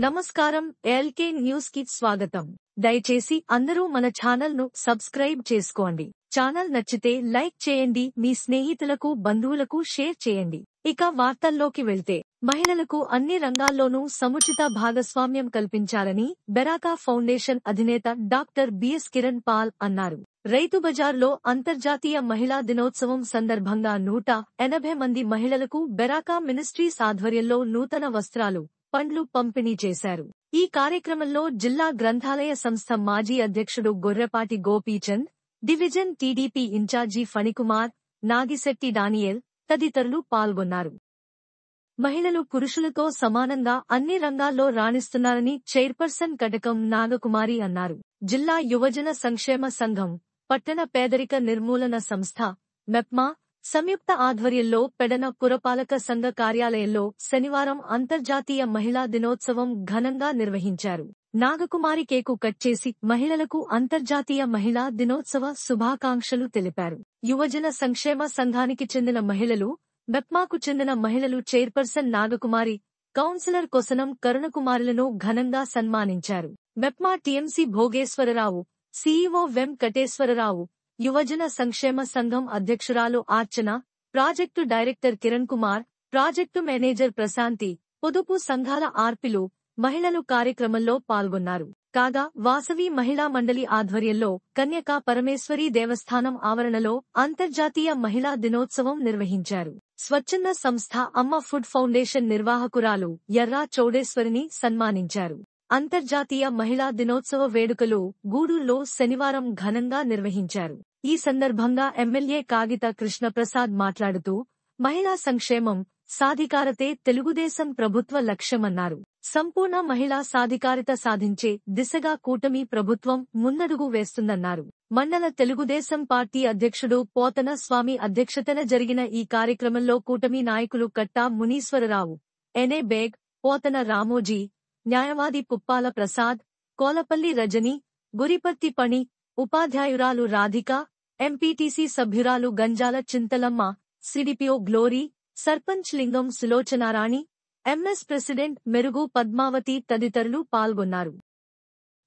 నమస్కారం. LK news కి స్వాగతం. దయచేసి అందరూ మన ఛానల్ ను సబ్స్క్రైబ్ చేసుకోండి. ఛానల్ నచ్చితే లైక్ చేయండి, మీ స్నేహితులకు బంధువులకు షేర్ చేయండి. ఇక వార్తల్లోకి వెళ్తే, మహిళలకు అన్ని రంగాల్లోనూ సముచిత భాగస్వామ్యం కల్పించాలని బెరాకా ఫౌండేషన్ అధినేత డాక్టర్ బిఎస్ కిరణ్ పాల్ అన్నారు. రైతు బజార్లో అంతర్జాతీయ మహిళా దినోత్సవం సందర్భంగా 180 మంది మహిళలకు బెరాకా మినిస్ట్రీస్ ఆధ్వర్యంలో నూతన వస్త్రాలు, పండ్లు పంపిణీ చేశారు. ఈ కార్యక్రమంలో జిల్లా గ్రంథాలయ సంస్థ మాజీ అధ్యక్షుడు Gorrepati Gopichand, division TDP incharge Phanikumar, Nagisetti Daniel తదితరులు పాల్గొన్నారు. మహిళలు పురుషులతో సమానంగా అన్ని రంగాల్లో రాణిస్తున్నారని చైర్పర్సన్ కటకం నాగకుమారి అన్నారు. జిల్లా యువజన సంక్షేమ సంఘం, పట్టణ పేదరిక నిర్మూలన సంస్థ మెప్మా సంయుక్త ఆధ్వర్యంలో పెడన పురపాలక సంఘ కార్యాలయంలో శనివారం అంతర్జాతీయ మహిళా దినోత్సవం ఘనంగా నిర్వహించారు. నాగకుమారి కేకు కట్ చేసి మహిళలకు అంతర్జాతీయ మహిళా దినోత్సవ శుభాకాంక్షలు తెలిపారు. యువజన సంక్షేమ సంఘానికి చెందిన మహిళలు, మెప్మాకు చెందిన మహిళలు చైర్పర్సన్ నాగకుమారి, కౌన్సిలర్ కొసనం కరుణకుమారులను ఘనంగా సన్మానించారు. MEPMA TMC Bhogeswararao, CEO Venkateswararao, యువజన సంక్షేమ సంఘం అధ్యక్షురాలు Archana, project director Kiran Kumar, project manager Prashanthi, పొదుపు సంఘాల ఆర్పిలు, మహిళలు కార్యక్రమంలో పాల్గొన్నారు. కాగా వాసవి మహిళా మండలి ఆధ్వర్యంలో కన్యకా పరమేశ్వరీ దేవస్థానం ఆవరణలో అంతర్జాతీయ మహిళా దినోత్సవం నిర్వహించారు. స్వచ్ఛంద సంస్థ అమ్మ ఫుడ్ ఫౌండేషన్ నిర్వాహకురాలు ఎర్రా చౌడేశ్వరిని సన్మానించారు. అంతర్జాతీయ మహిళా దినోత్సవ వేడుకలు గూడూరులో శనివారం ఘనంగా నిర్వహించారు. ఈ సందర్భంగా ఎమ్మెల్యే కాగిత కృష్ణప్రసాద్ మాట్లాడుతూ, మహిళా సంక్షేమం, సాధికారతే తెలుగుదేశం ప్రభుత్వ లక్ష్యమన్నారు. సంపూర్ణ మహిళా సాధికారిత సాధించే దిశగా కూటమి ప్రభుత్వం ముందడుగు వేస్తుందన్నారు. మండల తెలుగుదేశం పార్టీ అధ్యక్షుడు పోతన స్వామి అధ్యక్షతన జరిగిన ఈ కార్యక్రమంలో కూటమి నాయకులు కట్టా మునీశ్వరరావు, ఎనే బేగ్, పోతన రామోజీ, న్యాయవాది పుప్పాల ప్రసాద్, కోలపల్లి రజని, గురిపర్తి పణి, ఉపాధ్యాయురాలు రాధిక, ఎంపీటీసీ సభ్యురాలు గంజాల చింతలమ్మ, సిడిపిఓ గ్లోరీ, సర్పంచ్ లింగం సులోచనారాణి, ఎంఎస్ ప్రెసిడెంట్ మెరుగు పద్మావతి తదితరులు పాల్గొన్నారు.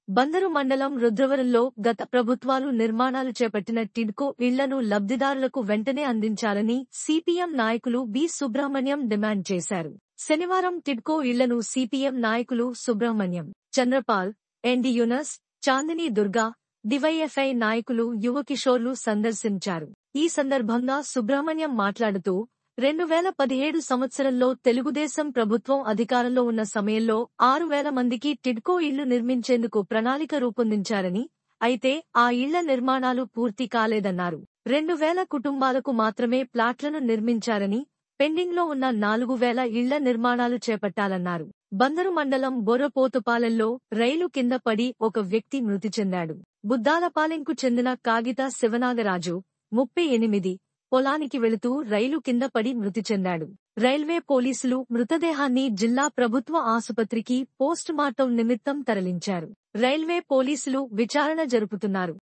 బందరు మండలం రుద్రవరంలో గత ప్రభుత్వాలు నిర్మాణాలు చేపట్టిన టిడ్కో ఇళ్లను లబ్ధిదారులకు వెంటనే అందించాలని సిపిఎం నాయకులు బి సుబ్రహ్మణ్యం డిమాండ్ చేశారు. శనివారం టిడ్కో ఇళ్లను సిపిఎం నాయకులు సుబ్రహ్మణ్యం, చంద్రపాల్, ఎన్డి యూనస్, చాందినీ దుర్గా, డివైఎఫ్ఐ నాయకులు యువకిషోర్లు సందర్శించారు. ఈ సందర్భంగా సుబ్రహ్మణ్యం మాట్లాడుతూ, 2017 సంవత్సరంలో తెలుగుదేశం ప్రభుత్వం అధికారంలో ఉన్న సమయంలో 6,000 మందికి టిడ్కో ఇళ్లు నిర్మించేందుకు ప్రణాళిక రూపొందించారని, అయితే ఆ ఇళ్ల నిర్మాణాలు పూర్తి కాలేదన్నారు. 2,000 కుటుంబాలకు మాత్రమే ప్లాట్లను నిర్మించారని, పెండింగ్లో ఉన్న 4,000 ఇళ్ల నిర్మాణాలు చేపట్టాలన్నారు. బందరు మండలం బొర్రపోతుపాలెంలో రైలు కింద పడి ఒక వ్యక్తి మృతి చెందాడు. బుద్దాలపాలెంకు చెందిన కాగిత శివనాగరాజు, 38, పొలానికి వెళుతూ రైలు కింద పడి మృతి చెందాడు. రైల్వే పోలీసులు మృతదేహాన్ని జిల్లా ప్రభుత్వ ఆసుపత్రికి పోస్టుమార్టం నిమిత్తం తరలించారు. రైల్వే పోలీసులు విచారణ జరుపుతున్నారు.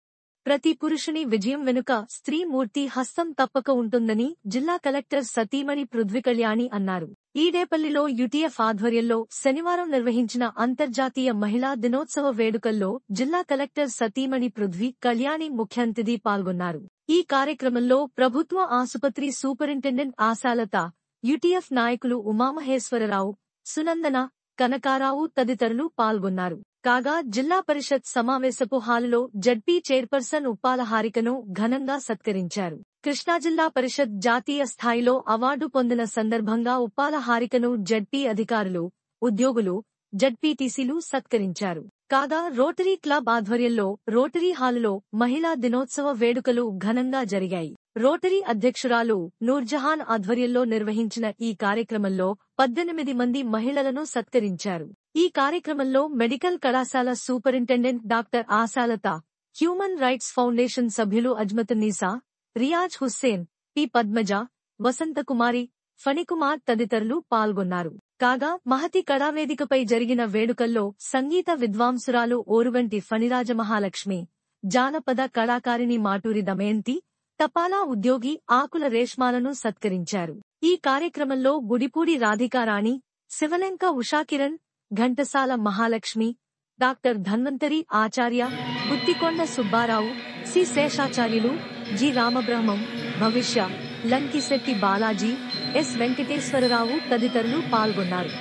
ప్రతి పురుషుని విజయం వెనుక స్త్రీ మూర్తి హస్తం తప్పక ఉంటుందని జిల్లా కలెక్టర్ సతీమణి పృథ్వీకళ్యాణి అన్నారు. ఈడేపల్లిలో యుటిఎఫ్ ఆధ్వర్యంలో శనివారం నిర్వహించిన అంతర్జాతీయ మహిళా దినోత్సవ వేడుకల్లో జిల్లా కలెక్టర్ సతీమణి పృథ్వీ కళ్యాణి ముఖ్య అతిథి పాల్గొన్నారు. ఈ కార్యక్రమంలో ప్రభుత్వ ఆసుపత్రి సూపరింటెండెంట్ ఆశాలత, యుటిఎఫ్ నాయకులు ఉమామహేశ్వరరావు, సునందన, కనకారావు తదితరులు పాల్గొన్నారు. కాగా జిల్లా పరిషత్ సమావేశపు హాలులో జడ్పీ చైర్పర్సన్ ఉప్పాల హారికను ఘనంగా సత్కరించారు. కృష్ణా జిల్లా పరిషత్ జాతీయ స్థాయిలో అవార్డు పొందిన సందర్భంగా ఉప్పాల హారికను జడ్పీ అధికారులు, ఉద్యోగులు, జడ్పీటీసీలు సత్కరించారు. కాగా రోటరీ క్లబ్ ఆధ్వర్యంలో రోటరీ హాలులో మహిళా దినోత్సవ వేడుకలు ఘనంగా జరిగాయి. రోటరీ అధ్యక్షురాలు నూర్జహాన్ ఆధ్వర్యంలో నిర్వహించిన ఈ కార్యక్రమంలో 18 మంది మహిళలను సత్కరించారు. ఈ కార్యక్రమంలో మెడికల్ కళాశాల superintendent doctor Ashalatha, human rights foundation సభ్యులు అజ్మతున్నీసా, రియాజ్ హుస్సేన్, పి పద్మజ, వసంతకుమారి, ఫణికుమార్ తదితరులు పాల్గొన్నారు. కాగా మహతి కళావేదికపై జరిగిన వేడుకల్లో సంగీత విద్వాంసురాలు ఓరుగంటి ఫణిరాజమహాలక్ష్మి, జానపద కళాకారిణి మాటూరి దమయంతి, తపాలా ఉద్యోగి ఆకుల రేష్మాలను సత్కరించారు. ఈ కార్యక్రమంలో గుడిపూడి రాధికారాణి, శివలెంక ఉషాకిరణ్, ఘంటసాల మహాలక్ష్మి, డాక్టర్ ధన్వంతరి ఆచార్య, గుత్తికొండ సుబ్బారావు, సి శేషాచార్యులు, జి రామబ్రహ్మం, భవిష్య, లంకిశెట్టి బాలాజీ, ఎస్ వెంకటేశ్వరరావు తదితరులు పాల్గొన్నారు.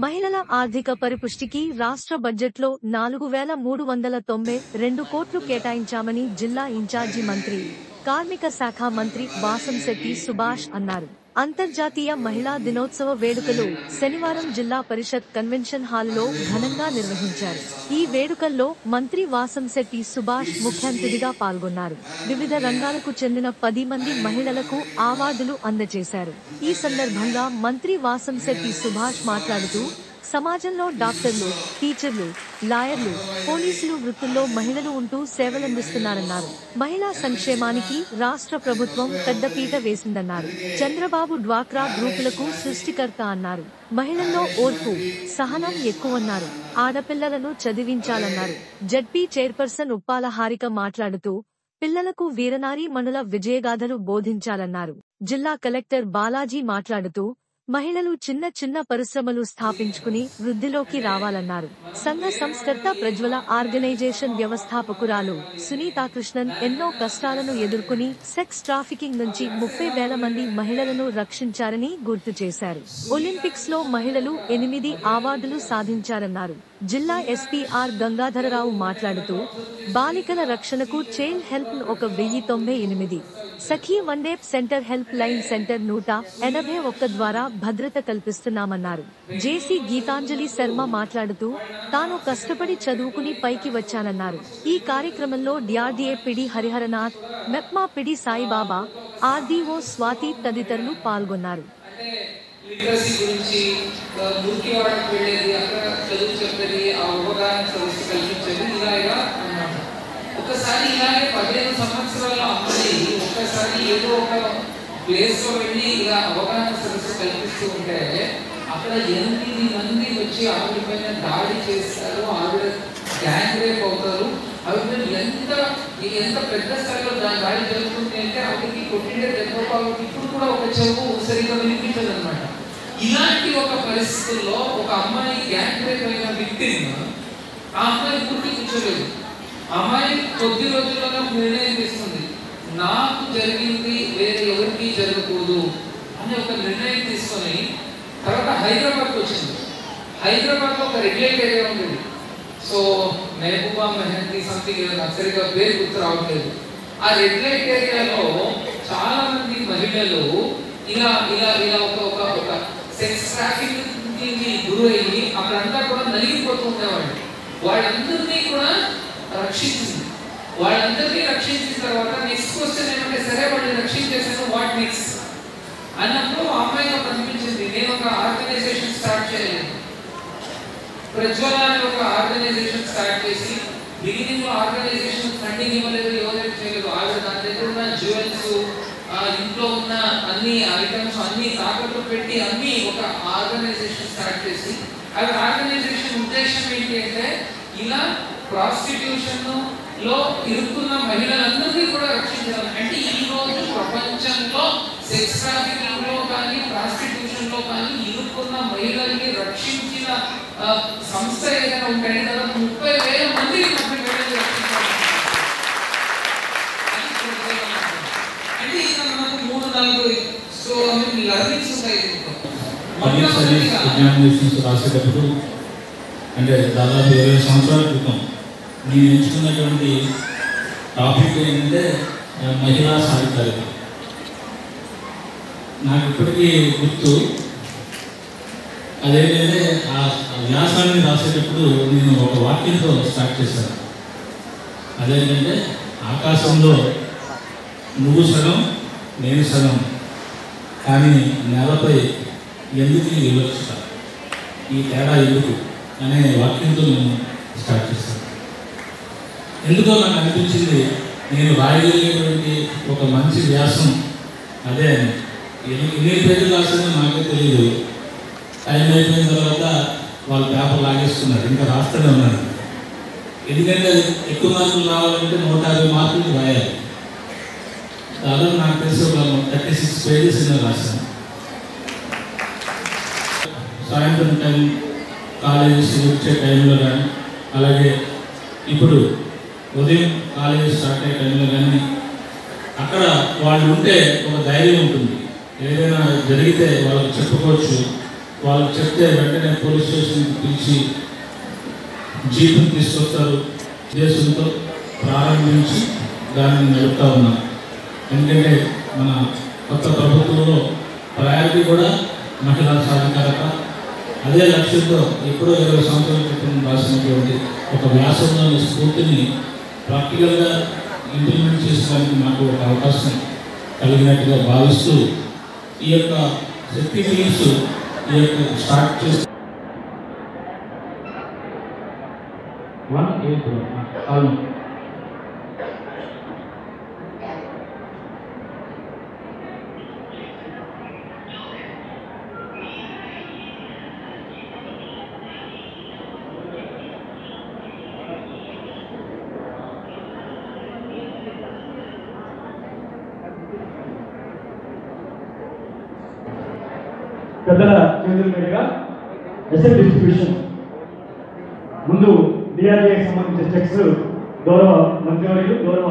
మహిళల ఆర్థిక పరిపుష్టికి రాష్ట్ర బడ్జెట్లో 4,392 కోట్లు కేటాయించామని జిల్లా ఇన్ఛార్జి మంత్రి, కార్మిక శాఖ మంత్రి వాసంశెట్టి సుభాష్ అన్నారు. అంతర్జాతీయ మహిళా దినోత్సవ వేడుకలు శనివారం జిల్లా పరిషత్ కన్వెన్షన్ హాలులో ఘనంగా నిర్వహించారు. ఈ వేడుకల్లో మంత్రి వాసంశెట్టి సుభాష్ ముఖ్య అతిథిగా పాల్గొన్నారు. వివిధ రంగాలకు చెందిన 10 మంది మహిళలకు అవార్డులు అందజేశారు. ఈ సందర్భంగా మంత్రి వాసంశెట్టి సుభాష్ మాట్లాడుతూ, సమాజంలో డాక్టర్లు, టీచర్లు, లాయర్లు, పోలీసులు వృత్తుల్లో మహిళలు ఉంటూ సేవలందిస్తున్నారన్నారు. మహిళా సంక్షేమానికి రాష్ట్ర ప్రభుత్వం పెద్దపీట వేసిందన్నారు. చంద్రబాబు డ్వాక్రా గ్రూపులకు సృష్టికర్త అన్నారు. మహిళల్లో ఓర్పు, సహనం ఎక్కువన్నారు. ఆడపిల్లలను చదివించాలన్నారు. జడ్పీ చైర్పర్సన్ ఉప్పాల హారిక మాట్లాడుతూ, పిల్లలకు వీరనారీ మణుల విజయగాథలు బోధించాలన్నారు. జిల్లా కలెక్టర్ బాలాజీ మాట్లాడుతూ, మహిళలు చిన్న చిన్న పరిశ్రమలు స్థాపించుకుని వృద్ధిలోకి రావాలన్నారు. సంఘ సంస్కర్త ప్రజ్వల ఆర్గనైజేషన్ వ్యవస్థాపకురాలు సునీతాకృష్ణన్ ఎన్నో కష్టాలను ఎదుర్కొని సెక్స్ ట్రాఫికింగ్ నుంచి 30,000 మంది మహిళలను రక్షించారని గుర్తు చేశారు. ఒలింపిక్స్ లో మహిళలు 8 అవార్డులు సాధించారన్నారు. జిల్లా ఎస్పీ ఆర్ గంగాధరరావు మాట్లాడుతూ, బాలికల రక్షణకు child help 1098, Sakhi one day centre help line centre 181 ద్వారా భద్రత కల్పిస్తున్నామన్నారు. జేసీ గీతాంజలి శర్మ మాట్లాడుతూ, తాను కష్టపడి చదువుకుని పైకి వచ్చానన్నారు. ఈ కార్యక్రమంలో డిఆర్డీఏ పిడి హరిహరనాథ్, మెప్మా పిడి సాయిబాబా, ఆర్డీఓ స్వాతి తదితరులు పాల్గొన్నారు. లిటరసీ గురించి మురికివాడకు వెళ్ళేది, అక్కడ చదువు చెప్పేది, ఆ అవగాహన సమస్య కల్పించేది ఇలాగా అన్నమాట. ఒకసారి ఇలాగే 15 సంవత్సరాల అమ్మాయి ఒక్కసారి ఏదో ఒక ప్లేస్ లో వెళ్ళి ఇలా అవగాహన సమస్య కల్పిస్తూ ఉంటే అక్కడ 8 మంది వచ్చి ఆవిడ పైన దాడి చేస్తారు, ఆవిడ గ్యాంగ్ రేప్ అవుతారు. ఆవిడ ఎంత పెద్ద స్థాయిలో దాడి జరుగుతుంది అంటే ఆవిడకి కొట్టిండే దెబ్బ ఇప్పుడు కూడా ఒక చెవు సరిగ్గా వినిపించదు అనమాట. ఇలాంటి ఒక పరిస్థితుల్లో ఒక అమ్మాయి గ్యాంగ్ రేప్ అయిన విక్టిమ్ ఆ అమ్మాయి పూర్తి కూర్చోలేదు. అమ్మాయి కొద్ది రోజుల్లోనే నిర్ణయం తీసుకుంది, నాకు జరిగింది వేరే ఎవరికి జరగకూడదు అని ఒక నిర్ణయం తీసుకొని తర్వాత హైదరాబాద్కి వచ్చింది. హైదరాబాద్లో ఒక రెడ్ లైట్ ఏరియా ఉండేది. సో మెహబూబా మెహందీ సంథింగ్ నాకు సరిగ్గా పేరు గుర్తు రావట్లేదు. ఆ రెడ్ లైట్ ఏరియాలో చాలా మంది మహిళలు ఇలా ఇలా ఇలా ఒక సెక్స్ ట్రాఫికింగ్ గురి అయ్యి అక్కడంతా కూడా నలిగిపోతూ ఉండేవాళ్ళు. వాళ్ళందరినీ కూడా రక్షించింది. వాళ్ళందరినీ రక్షించిన తర్వాత నెక్స్ట్ క్వశ్చన్ ఏమంటే, సరే వాళ్ళని రక్షించేసాను, వాట్ నెక్స్ట్ అన్నప్పుడు ఆ అమ్మాయి నాకు అనిపించింది, నేను ఒక ఆర్గనైజేషన్ స్టార్ట్ చేయాలి. ప్రజ్వల అనే ఒక ఆర్గనైజేషన్ స్టార్ట్ చేసి, బిగినింగ్ లో ఆర్గనైజేషన్ ఫండింగ్ ఇవ్వలేదు, ఎవరైతే చేయలేదు. ఆవిడ దాని దగ్గర ఉన్న జ్యువెల్స్, ఇంట్లో ఉన్న అన్ని ఐటమ్స్ అన్ని తాకట్టు పెట్టి అన్ని ఒక ఆర్గనైజేషన్ స్టార్ట్ చేసి, ఆవిడ ఆర్గనైజేషన్ ఉద్దేశం ఏంటి అంటే, ఇలా ప్రాస్టిట్యూషన్ లో ఇరుక్కున్న మహిళలందరినీ కూడా రక్షించాలి. అంటే ఈ రోజు ప్రపంచంలో సెక్స్ ట్రాఫికింగ్ లో కానీ ప్రాస్టిట్యూషన్ లో కానీ ఇరుక్కున్న మహిళల్ని రక్షించిన సంస్థ ఏదైనా ఉంటాయి కదా, 30,000 మందిని రక్షించాలి. అంటే ఇక్కడ మనకు 3-4 లర్నింగ్స్ ఉంటాయి. ఎగ్జామినేషన్స్ రాసేటప్పుడు అంటే దాదాపు 20 సంవత్సరాల క్రితం నేను ఎంచుకున్నటువంటి టాపిక్ ఏంటంటే మహిళా సాధికారిత. నాకు ఇప్పటికీ గుర్తు. అదేంటంటే ఆ వ్యాసాన్ని రాసేటప్పుడు నేను ఒక వాక్యంతో స్టార్ట్ చేశాను. అదేంటంటే, ఆకాశంలో నువ్వు సగం నేను సగం, కానీ నేలపై ఎందుకు వివక్ష, ఈ తేడా ఎందుకు అనే వాక్యంతో నేను స్టార్ట్ చేశాను. ఎందుకో నాకు అనిపించింది, నేను రాయగలిగేటువంటి ఒక మంచి వ్యాసం అదే అని. ఎన్ని పేజీలు రాసిందో నాకే తెలియదు. టైం అయిపోయిన తర్వాత వాళ్ళు పేపర్ లాగేస్తున్నారు, ఇంకా రాస్తూనే ఉన్నారు. ఎందుకంటే ఎక్కువ మార్కులు రావాలంటే 150 మార్కులు రాయాలి. దాదాపు నాకు తెలిసి ఒక 36 పేజెస్ రాశాను. సాయంత్రం టైం కాలేజెస్ వచ్చే టైంలో కానీ, అలాగే ఇప్పుడు ఉదయం కాలేజీ స్టార్ట్ అయ్యే టైంలో కానీ, అక్కడ వాళ్ళు ఉంటే ఒక ధైర్యం ఉంటుంది. ఏదైనా జరిగితే వాళ్ళకి చెప్పుకోవచ్చు. వాళ్ళకి చెప్తే వెంటనే పోలీస్ స్టేషన్కి పిలిచి జీపుని తీసుకొస్తారు. దేశంతో ప్రారంభించి దాన్ని నడుపుతూ ఉన్నాం. ఎందుకంటే మన కొత్త ప్రభుత్వంలో ప్రయారిటీ కూడా మహిళా సాధికారత. అదే లక్ష్యంతో ఎప్పుడో 20 సంవత్సరాల క్రితం రాసినటువంటి ఒక వ్యాసంలోని స్ఫూర్తిని ప్రాక్టికల్గా ఇంప్లిమెంట్ చేసుకోవడానికి మాకు ఒక అవకాశం కలిగినట్టుగా భావిస్తూ ఈ యొక్క శక్తి మీల్స్ ఈ యొక్క స్టార్ట్ చేసి 1 April పెద్దల చేతుల మీదుగా ఎస్ఎల్ డిస్ట్రిబ్యూషన్ ముందు డిఆర్డీఏకి సంబంధించిన చెక్స్ గౌరవ మంత్రివర్యులు గౌరవ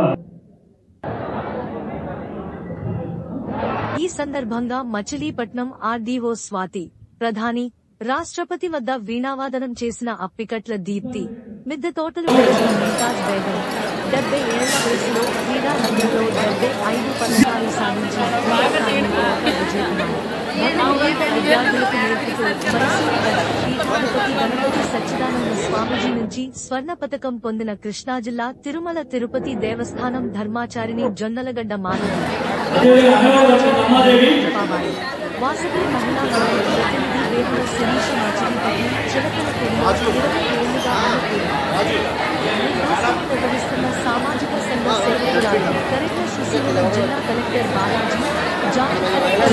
ఈ సందర్భంగా మచిలీపట్నం ఆర్డీఓ స్వాతి, ప్రధాని, రాష్ట్రపతి వద్ద వీణావాదనం చేసిన అప్పికట్ల దీప్తి, మిద్దె తోటలు పెంచిన ముంతాజ్ బేగం, 70 ఏళ్ల వయసులో క్రీడా రంగంలో 75 పథకాలు సాధించిన విద్యార్థులకు నేర్పుతూ తిరుపతి గణపతి సచ్చిదానంద స్వామీజీ నుంచి స్వర్ణ పథకం పొందిన కృష్ణా జిల్లా తిరుమల తిరుపతి దేవస్థానం ధర్మాచారిణి జొన్నలగడ్డ మాధవి, వాసవి మహిళా మండలి ప్రతినిధి వేపుల శిరీష మచిలీపట్నం చిలకల 20 ఏళ్లుగా నిర్వహిస్తున్న సామాజిక సంఘ సేవకురాలు కరెక్ట సుశీల జిల్లా collector Balaji, joint collector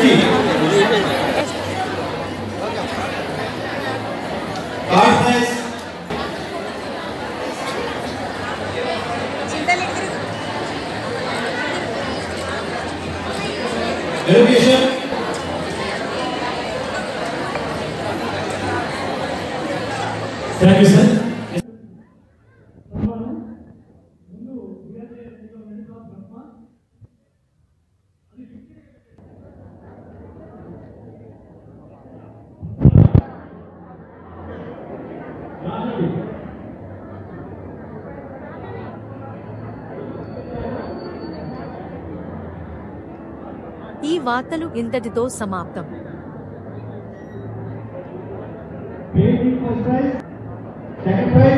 thank you sir. ఈ వార్తలు ఇంతటితో సమాప్తం. First prize, second prize